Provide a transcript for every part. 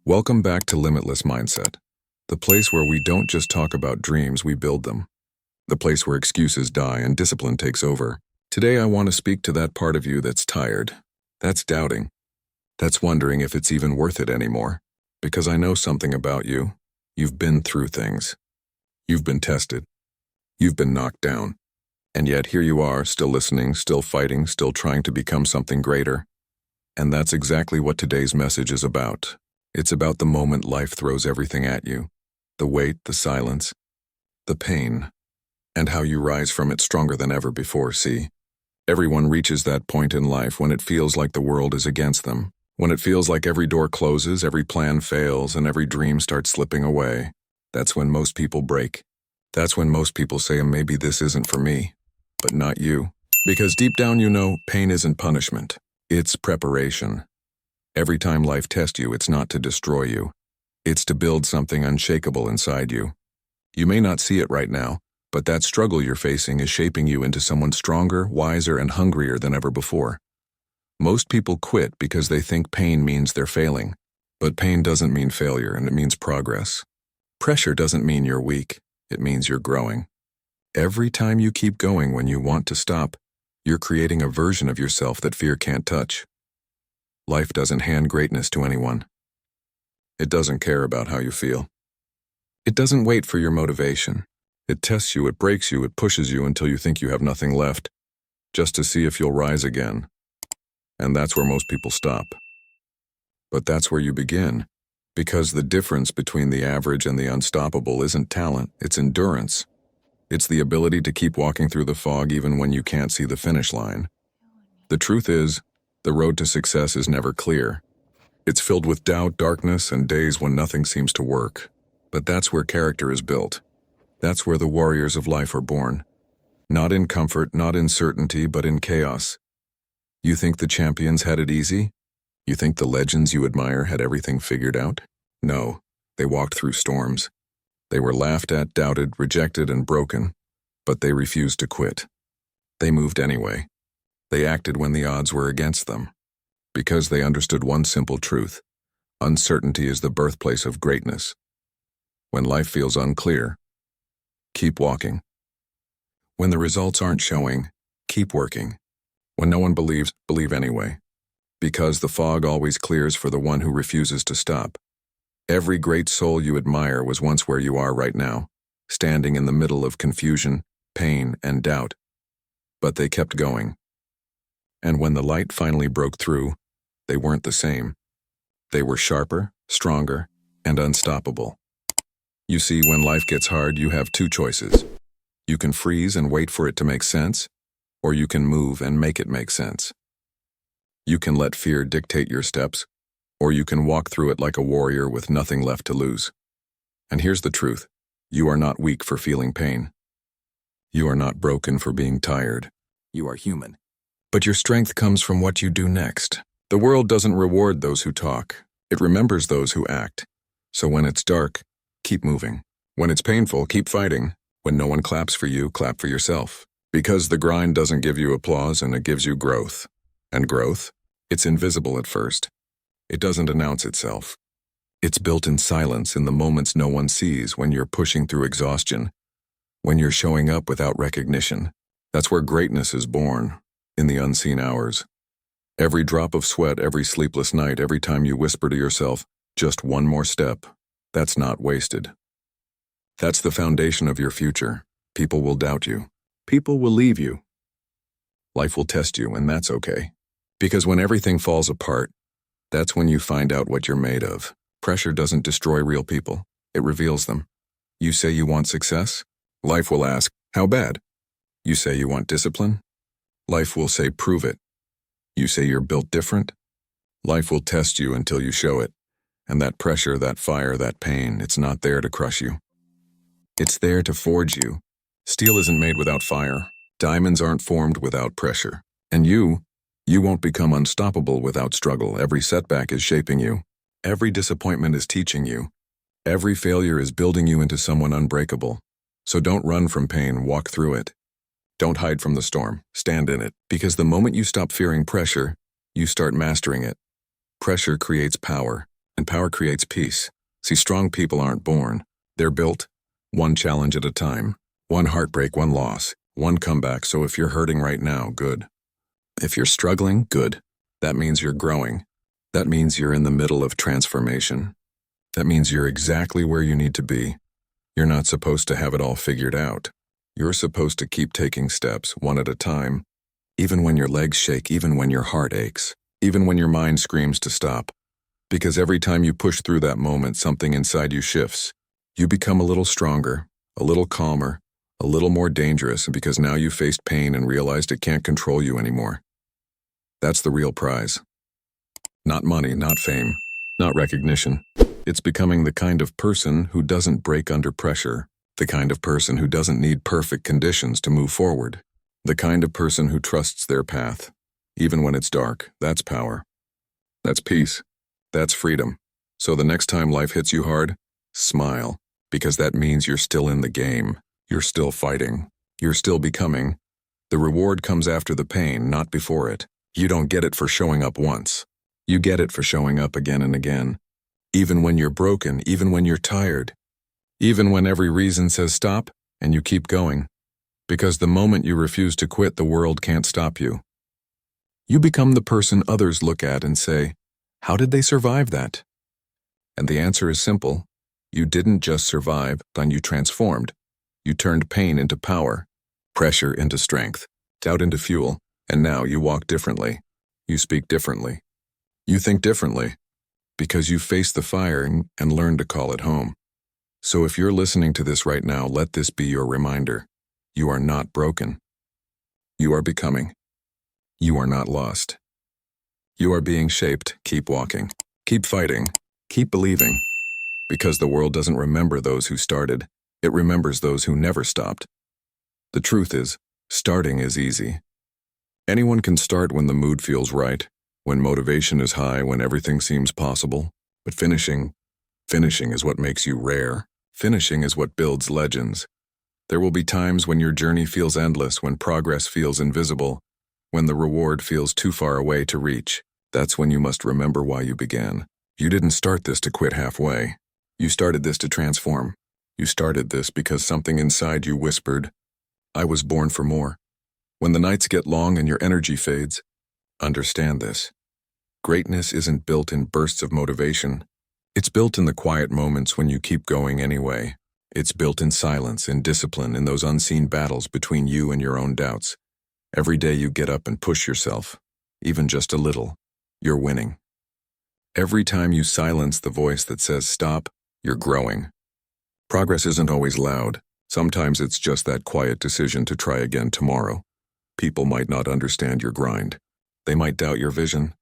Welcome back to Limitless Mindset, the place where we don't just talk about dreams, we build them. The place where excuses die and discipline takes over. Today I want to speak to that part of you that's tired, that's doubting, that's wondering if it's even worth it anymore. Because I know something about you. You've been through things. You've been tested. You've been knocked down. And yet here you are, still listening, still fighting, still trying to become something greater. And that's exactly what today's message is about. It's about the moment life throws everything at you, the weight, the silence, the pain, and how you rise from it stronger than ever before. See, everyone reaches that point in life when it feels like the world is against them, when it feels like every door closes, every plan fails, and every dream starts slipping away. That's when most people break. That's when most people say, maybe this isn't for me, but not you. Because deep down you know, pain isn't punishment, it's preparation. Every time life tests you, it's not to destroy you. It's to build something unshakable inside you. You may not see it right now, but that struggle you're facing is shaping you into someone stronger, wiser, and hungrier than ever before. Most people quit because they think pain means they're failing. But pain doesn't mean failure, and it means progress. Pressure doesn't mean you're weak, it means you're growing. Every time you keep going when you want to stop, you're creating a version of yourself that fear can't touch. Life doesn't hand greatness to anyone. It doesn't care about how you feel. It doesn't wait for your motivation. It tests you, it breaks you, it pushes you until you think you have nothing left, just to see if you'll rise again. And that's where most people stop. But that's where you begin, because the difference between the average and the unstoppable isn't talent, it's endurance. It's the ability to keep walking through the fog even when you can't see the finish line. The truth is, the road to success is never clear. It's filled with doubt, darkness, and days when nothing seems to work. But that's where character is built. That's where the warriors of life are born. Not in comfort, not in certainty, but in chaos. You think the champions had it easy? You think the legends you admire had everything figured out? No, they walked through storms. They were laughed at, doubted, rejected, and broken. But they refused to quit. They moved anyway. They acted when the odds were against them, because they understood one simple truth: uncertainty is the birthplace of greatness. When life feels unclear, keep walking. When the results aren't showing, keep working. When no one believes, believe anyway, because the fog always clears for the one who refuses to stop. Every great soul you admire was once where you are right now, standing in the middle of confusion, pain, and doubt. But they kept going. And when the light finally broke through, they weren't the same. They were sharper, stronger, and unstoppable. You see, when life gets hard, you have two choices. You can freeze and wait for it to make sense, or you can move and make it make sense. You can let fear dictate your steps, or you can walk through it like a warrior with nothing left to lose. And here's the truth: you are not weak for feeling pain. You are not broken for being tired. You are human. But your strength comes from what you do next. The world doesn't reward those who talk. It remembers those who act. So when it's dark, keep moving. When it's painful, keep fighting. When no one claps for you, clap for yourself. Because the grind doesn't give you applause, and it gives you growth. And growth? It's invisible at first. It doesn't announce itself. It's built in silence, in the moments no one sees, when you're pushing through exhaustion, when you're showing up without recognition. That's where greatness is born. In the unseen hours. Every drop of sweat, every sleepless night, every time you whisper to yourself, just one more step, that's not wasted. That's the foundation of your future. People will doubt you. People will leave you. Life will test you, and that's okay. Because when everything falls apart, that's when you find out what you're made of. Pressure doesn't destroy real people. It reveals them. You say you want success? Life will ask, how bad? You say you want discipline? Life will say, prove it. You say you're built different? Life will test you until you show it. And that pressure, that fire, that pain, it's not there to crush you. It's there to forge you. Steel isn't made without fire. Diamonds aren't formed without pressure. And you won't become unstoppable without struggle. Every setback is shaping you. Every disappointment is teaching you. Every failure is building you into someone unbreakable. So don't run from pain, walk through it. Don't hide from the storm, stand in it. Because the moment you stop fearing pressure, you start mastering it. Pressure creates power. And power creates peace. See, strong people aren't born. They're built, one challenge at a time. One heartbreak, one loss, one comeback. So if you're hurting right now, good. If you're struggling, good. That means you're growing. That means you're in the middle of transformation. That means you're exactly where you need to be. You're not supposed to have it all figured out. You're supposed to keep taking steps, one at a time, even when your legs shake, even when your heart aches, even when your mind screams to stop. Because every time you push through that moment, something inside you shifts. You become a little stronger, a little calmer, a little more dangerous, because now you faced pain and realized it can't control you anymore. That's the real prize. Not money, not fame, not recognition. It's becoming the kind of person who doesn't break under pressure, the kind of person who doesn't need perfect conditions to move forward, the kind of person who trusts their path, even when it's dark. That's power. That's peace. That's freedom. So the next time life hits you hard, smile, because that means you're still in the game. You're still fighting. You're still becoming. The reward comes after the pain, not before it. You don't get it for showing up once. You get it for showing up again and again. Even when you're broken, even when you're tired, even when every reason says stop, and you keep going. Because the moment you refuse to quit, the world can't stop you. You become the person others look at and say, how did they survive that? And the answer is simple. You didn't just survive, then you transformed. You turned pain into power, pressure into strength, doubt into fuel, and now you walk differently. You speak differently. You think differently, because you faced the fire and learned to call it home. So if you're listening to this right now, let this be your reminder. You are not broken. You are becoming. You are not lost. You are being shaped. Keep walking. Keep fighting. Keep believing. Because the world doesn't remember those who started. It remembers those who never stopped. The truth is, starting is easy. Anyone can start when the mood feels right, when motivation is high, when everything seems possible. But finishing is what makes you rare. Finishing is what builds legends. There will be times when your journey feels endless, when progress feels invisible, when the reward feels too far away to reach. That's when you must remember why you began. You didn't start this to quit halfway. You started this to transform. You started this because something inside you whispered, I was born for more. When the nights get long and your energy fades, understand this. Greatness isn't built in bursts of motivation. It's built in the quiet moments when you keep going anyway. It's built in silence, in discipline, in those unseen battles between you and your own doubts. Every day you get up and push yourself, even just a little, you're winning. Every time you silence the voice that says stop, you're growing. Progress isn't always loud. Sometimes it's just that quiet decision to try again tomorrow. People might not understand your grind. They might doubt your vision.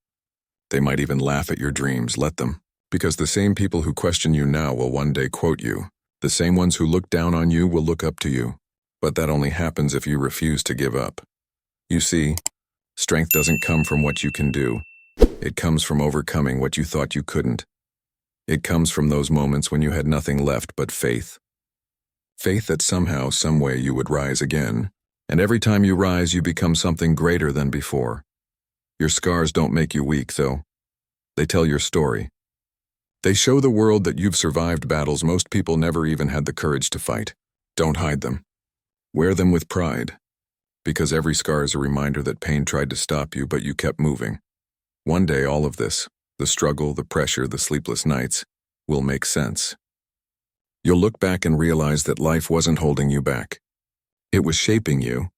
They might even laugh at your dreams. Let them. Because the same people who question you now will one day quote you. The same ones who look down on you will look up to you. But that only happens if you refuse to give up. You see, strength doesn't come from what you can do. It comes from overcoming what you thought you couldn't. It comes from those moments when you had nothing left but faith. Faith that somehow, some way you would rise again. And every time you rise, you become something greater than before. Your scars don't make you weak, though. They tell your story. They show the world that you've survived battles most people never even had the courage to fight. Don't hide them. Wear them with pride. Because every scar is a reminder that pain tried to stop you, but you kept moving. One day, all of this, the struggle, the pressure, the sleepless nights, will make sense. You'll look back and realize that life wasn't holding you back. It was shaping you.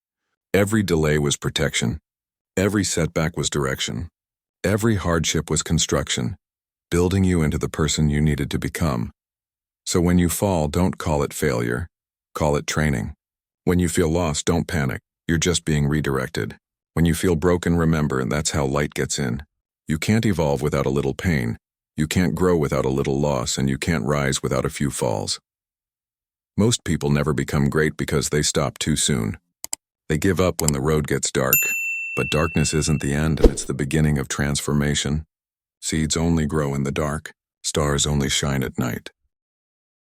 Every delay was protection. Every setback was direction. Every hardship was construction, building you into the person you needed to become. So when you fall, don't call it failure. Call it training. When you feel lost, don't panic. You're just being redirected. When you feel broken, remember, and that's how light gets in. You can't evolve without a little pain. You can't grow without a little loss, and you can't rise without a few falls. Most people never become great because they stop too soon. They give up when the road gets dark. But darkness isn't the end, and it's the beginning of transformation. Seeds only grow in the dark. Stars only shine at night.